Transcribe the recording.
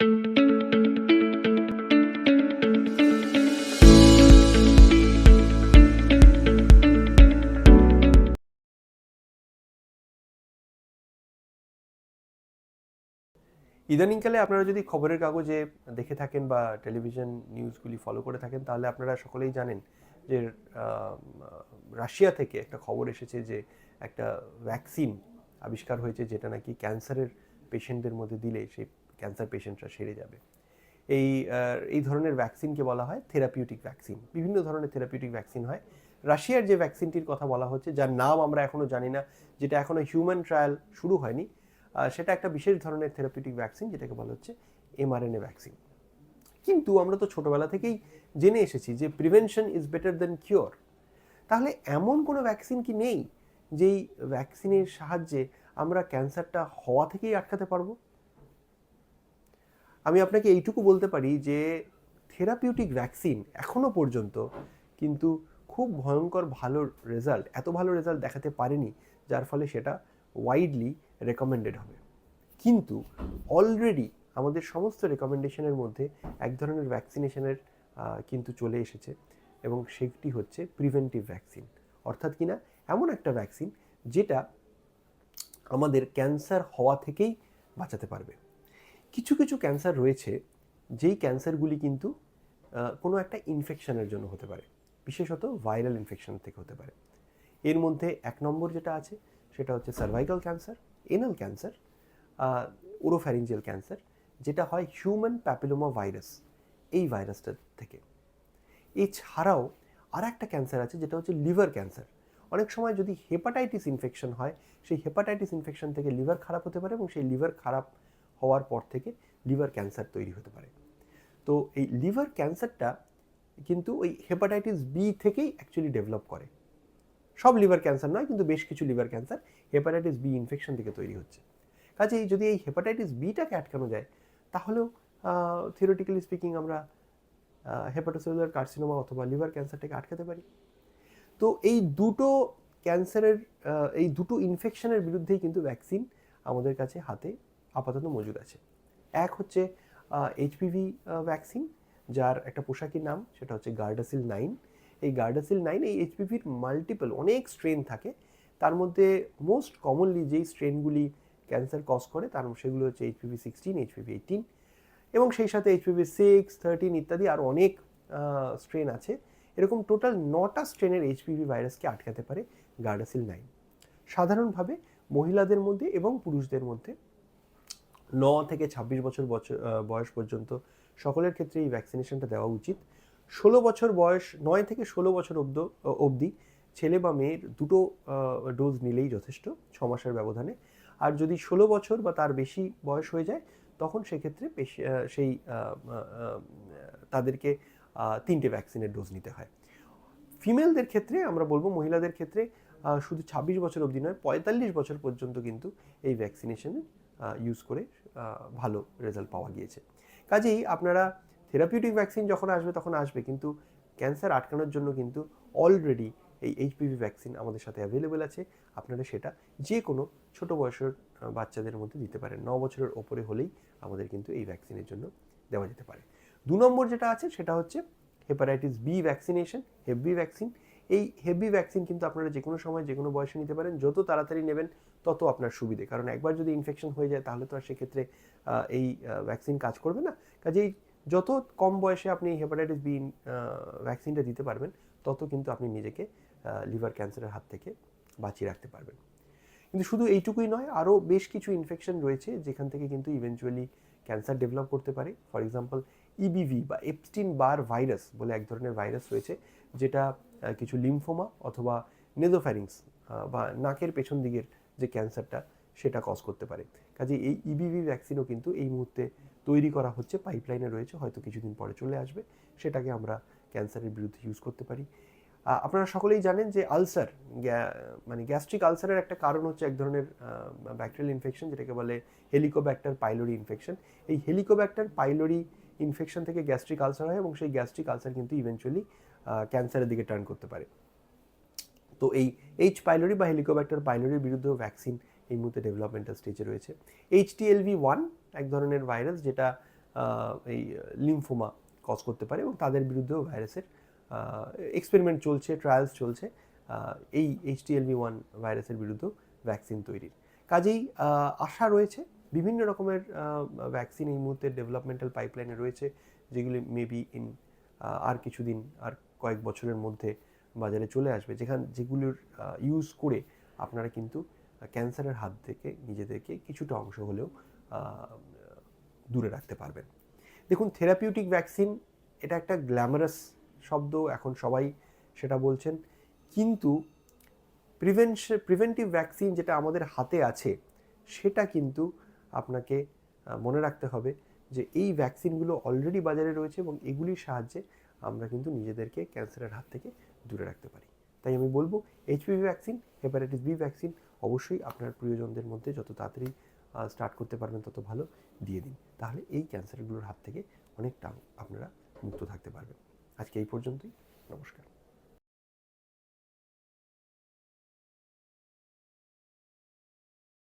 ইদানিংকালে আপনারা যদি খবরের কাগজে দেখে থাকেন বা টেলিভিশন নিউজগুলি ফলো করে থাকেন, তাহলে আপনারা সকলেই জানেন যে রাশিয়া থেকে একটা খবর এসেছে যে একটা ভ্যাকসিন আবিষ্কার হয়েছে, যেটা নাকি ক্যান্সারের পেশেন্টদের মধ্যে দিলে সেই ক্যান্সার পেশেন্টরা সেরে যাবে। এই ধরনের ভ্যাকসিনকে বলা হয় থেরাপিউটিক ভ্যাকসিন। বিভিন্ন ধরনের থেরাপিউটিক ভ্যাকসিন হয়। রাশিয়ার যে ভ্যাকসিনটির কথা বলা হচ্ছে, যার নাম আমরা এখনও জানি না, যেটা এখনও হিউম্যান ট্রায়াল শুরু হয়নি, সেটা একটা বিশেষ ধরনের থেরাপিউটিক ভ্যাকসিন, যেটাকে বলা হচ্ছে এমআরএনএ ভ্যাকসিন। কিন্তু আমরা তো ছোটোবেলা থেকেই জেনে এসেছি যে prevention is better then cure. তাহলে এমন কোনো ভ্যাকসিন কি নেই যেই ভ্যাকসিনের সাহায্যে আমরা ক্যান্সারটা হওয়া থেকেই আটকাতে পারবো? আমি আপনাকে এইটুকু বলতে পারি যে থেরাপিউটিক ভ্যাকসিন এখনও পর্যন্ত কিন্তু খুব ভয়ঙ্কর ভালো রেজাল্ট, এত ভালো রেজাল্ট দেখাতে পারেনি যার ফলে সেটা ওয়াইডলি রেকমেন্ডেড হবে। কিন্তু অলরেডি আমাদের সমস্ত রেকমেন্ডেশনের মধ্যে এক ধরনের ভ্যাকসিনেশনের কিন্তু চলে এসেছে, এবং সেটি হচ্ছে প্রিভেন্টিভ ভ্যাকসিন। অর্থাৎ কিনা এমন একটা ভ্যাকসিন যেটা আমাদের ক্যান্সার হওয়া থেকেই বাঁচাতে পারবে। কিছু কিছু ক্যান্সার রয়েছে যেই ক্যান্সারগুলি কিন্তু কোনো একটা ইনফেকশনের জন্য হতে পারে, বিশেষত ভাইরাল ইনফেকশন থেকে হতে পারে। এর মধ্যে এক নম্বর যেটা আছে সেটা হচ্ছে cervical cancer, anal cancer, oropharyngeal cancer, যেটা হয় হিউম্যান প্যাপিলোমা ভাইরাস, এই ভাইরাসটা থেকে। এছাড়াও আর একটা ক্যান্সার আছে যেটা হচ্ছে লিভার ক্যান্সার। অনেক সময় যদি হেপাটাইটিস ইনফেকশন হয়, সেই হেপাটাইটিস ইনফেকশন থেকে লিভার খারাপ হতে পারে, এবং সেই লিভার খারাপ হওয়ার পর থেকে লিভার ক্যান্সার তৈরি হতে পারে। তো এই লিভার ক্যান্সারটা কিন্তু ওই হেপাটাইটিস বি থেকেই অ্যাকচুয়ালি ডেভেলপ করে। সব লিভার ক্যান্সার নয়, কিন্তু বেশ কিছু liver cancer hepatitis B infection থেকে তৈরি হচ্ছে। কাজেই যদি এই হেপাটাইটিস বিটাকে আটকানো যায়, তাহলেও থিওরিটিক্যালি স্পিকিং আমরা হেপাটোসেলুলার কার্সিনোমা অথবা লিভার ক্যান্সারটাকে আটকাতে পারি। তো এই দুটো ক্যান্সারের, এই দুটো ইনফেকশনের বিরুদ্ধেই কিন্তু ভ্যাকসিন আমাদের কাছে হাতে আপাতত মজুদ আছে। এক হচ্ছে এইচপিভি ভ্যাকসিন, যার একটা পোশাকি নাম, সেটা হচ্ছে গার্ডাসিল 9। এই গার্ডাসিল 9, এই এইচপিভির মাল্টিপল অনেক স্ট্রেন থাকে। তার মধ্যে মোস্ট কমনলি যেই স্ট্রেনগুলি ক্যান্সার কজ করে সেগুলো হচ্ছে এইচপিভি 16, এইচপিভি 18, এবং সেই সাথে এইচপিভি 6, 13 ইত্যাদি আরও অনেক স্ট্রেন আছে। এরকম টোটাল 9টা স্ট্রেনের এইচপিভি ভাইরাসকে আটকাতে পারে গার্ডাসিল 9। সাধারণভাবে মহিলাদের মধ্যে এবং পুরুষদের মধ্যে 9 থেকে 26 বছর বয়স পর্যন্ত সকলের ক্ষেত্রে এই ভ্যাকসিনেশনটা দেওয়া উচিত। 16 বছর বয়স, 9 থেকে 16 বছর অবধি ছেলে বা মেয়ের দুটো ডোজ নিলেই যথেষ্ট, 6 মাসের ব্যবধানে। আর যদি 16 বছর বা তার বেশি বয়স হয়ে যায়, তখন সেক্ষেত্রে তাদেরকে 3টে ভ্যাকসিনের ডোজ নিতে হয়। ফিমেলদের ক্ষেত্রে আমরা বলবো, মহিলাদের ক্ষেত্রে শুধু 26 বছর অবধি নয়, 45 বছর পর্যন্ত কিন্তু এই ভ্যাকসিনেশন ইউজ করে ভালো রেজাল্ট পাওয়া গিয়েছে। কাজেই আপনারা থেরাপিউটিক ভ্যাকসিন যখন আসবে তখন আসবে, কিন্তু ক্যান্সার আটকানোর জন্য কিন্তু অলরেডি এই এইচপিভি ভ্যাকসিন আমাদের সাথে অ্যাভেলেবেল আছে। আপনারা সেটা যে কোনো ছোটো বয়সের বাচ্চাদের মধ্যে দিতে পারেন। 9 বছরের ওপরে হলেই আমাদের কিন্তু এই ভ্যাকসিনের জন্য দেওয়া যেতে পারে। 2 নম্বর যেটা আছে সেটা হচ্ছে হেপাটাইটিস বি ভ্যাকসিনেশন, হেপবি ভ্যাকসিন। এই হেপবি ভ্যাকসিন কিন্তু আপনারা যে কোনো সময় যে কোনো বয়সে নিতে পারেন। যত তাড়াতাড়ি নেবেন তত আপনার সুবিধে, কারণ একবার যদি ইনফেকশন হয়ে যায় তাহলে তো আর সেক্ষেত্রে এই ভ্যাকসিন কাজ করবে না। কাজেই যত কম বয়সে আপনি হেপাটাইটিস বি ভ্যাকসিনটা দিতে পারবেন, তত কিন্তু আপনি নিজেকে লিভার ক্যান্সারের হাত থেকে বাঁচিয়ে রাখতে পারবেন। কিন্তু শুধু এইটুকুই নয়, আরও বেশ কিছু ইনফেকশন রয়েছে যেখান থেকে কিন্তু ইভেনচুয়ালি ক্যান্সার ডেভেলপ করতে পারে। ফর এক্সাম্পল ইবিভি বা এপস্টিন বার ভাইরাস বলে এক ধরনের ভাইরাস রয়েছে, যেটা কিছু লিম্ফোমা অথবা নেজোফ্যারিংস বা নাকের পেছন দিকের যে ক্যান্সারটা, সেটা কজ করতে পারে। কাজে এই ইবিভি ভ্যাকসিনও কিন্তু এই মুহূর্তে তৈরি করা হচ্ছে, পাইপলাইনে রয়েছে, হয়তো কিছুদিন পরে চলে আসবে। সেটাকে আমরা ক্যান্সারের বিরুদ্ধে ইউজ করতে পারি। আপনারা সকলেই জানেন যে আলসার, মানে গ্যাস্ট্রিক আলসারের একটা কারণ হচ্ছে এক ধরনের ব্যাকটেরিয়াল ইনফেকশন, যেটাকে বলে হেলিকোব্যাক্টার পাইলোরি ইনফেকশন। এই হেলিকোব্যাক্টার পাইলোরি ইনফেকশন থেকে গ্যাস্ট্রিক আলসার হয়, এবং সেই গ্যাস্ট্রিক আলসার কিন্তু ইভেনচুয়ালি ক্যান্সারের দিকে টার্ন করতে পারে। তো এই এইচ পাইলোরি বা হেলিকোব্যাক্টার পাইলোরির বিরুদ্ধেও ভ্যাকসিন এই মুহূর্তে ডেভেলপমেন্টাল স্টেজে রয়েছে। HTLV1 এক ধরনের ভাইরাস, যেটা এই লিম্ফোমা কজ করতে পারে, এবং তাদের বিরুদ্ধেও ভাইরাসের এক্সপেরিমেন্ট চলছে, ট্রায়ালস চলছে এই HTLV-1 ভাইরাসের বিরুদ্ধেও ভ্যাকসিন তৈরির। কাজেই আশা রয়েছে, বিভিন্ন রকমের ভ্যাকসিন এই মুহূর্তে ডেভেলপমেন্টাল পাইপলাইনে রয়েছে, যেগুলি মেবি ইন আর কিছুদিন, আর কয়েক বছরের মধ্যে বাজারে চলে আসবে, যেগুলোর ইউজ করে আপনারা কিন্তু ক্যান্সারের হাত থেকে নিজেদেরকে কিছুটা অংশ হলেও দূরে রাখতে পারবেন। দেখুন, থেরাপিউটিক ভ্যাকসিন এটা একটা গ্ল্যামারাস শব্দ, এখন সবাই সেটা বলছেন, কিন্তু প্রিভেন্টিভ ভ্যাকসিন যেটা আমাদের হাতে আছে, সেটা কিন্তু আপনাকে মনে রাখতে হবে যে এই ভ্যাকসিনগুলো অলরেডি বাজারে রয়েছে, এবং এগুলির সাহায্যে আমরা কিন্তু নিজেদেরকে ক্যান্সারের হাত থেকে দূরে রাখতে পারি। তাই আমি বলবো, HPV vaccine, hepatitis B vaccine অবশ্যই আপনার প্রিয়জনদের মধ্যে যত তাড়াতাড়ি স্টার্ট করতে পারবেন তত ভালো, দিয়ে দিন। তাহলে এই ক্যান্সারগুলোর হাত থেকে অনেকটা আপনারা মুক্ত থাকতে পারবেন। আজকে এই পর্যন্তই। নমস্কার।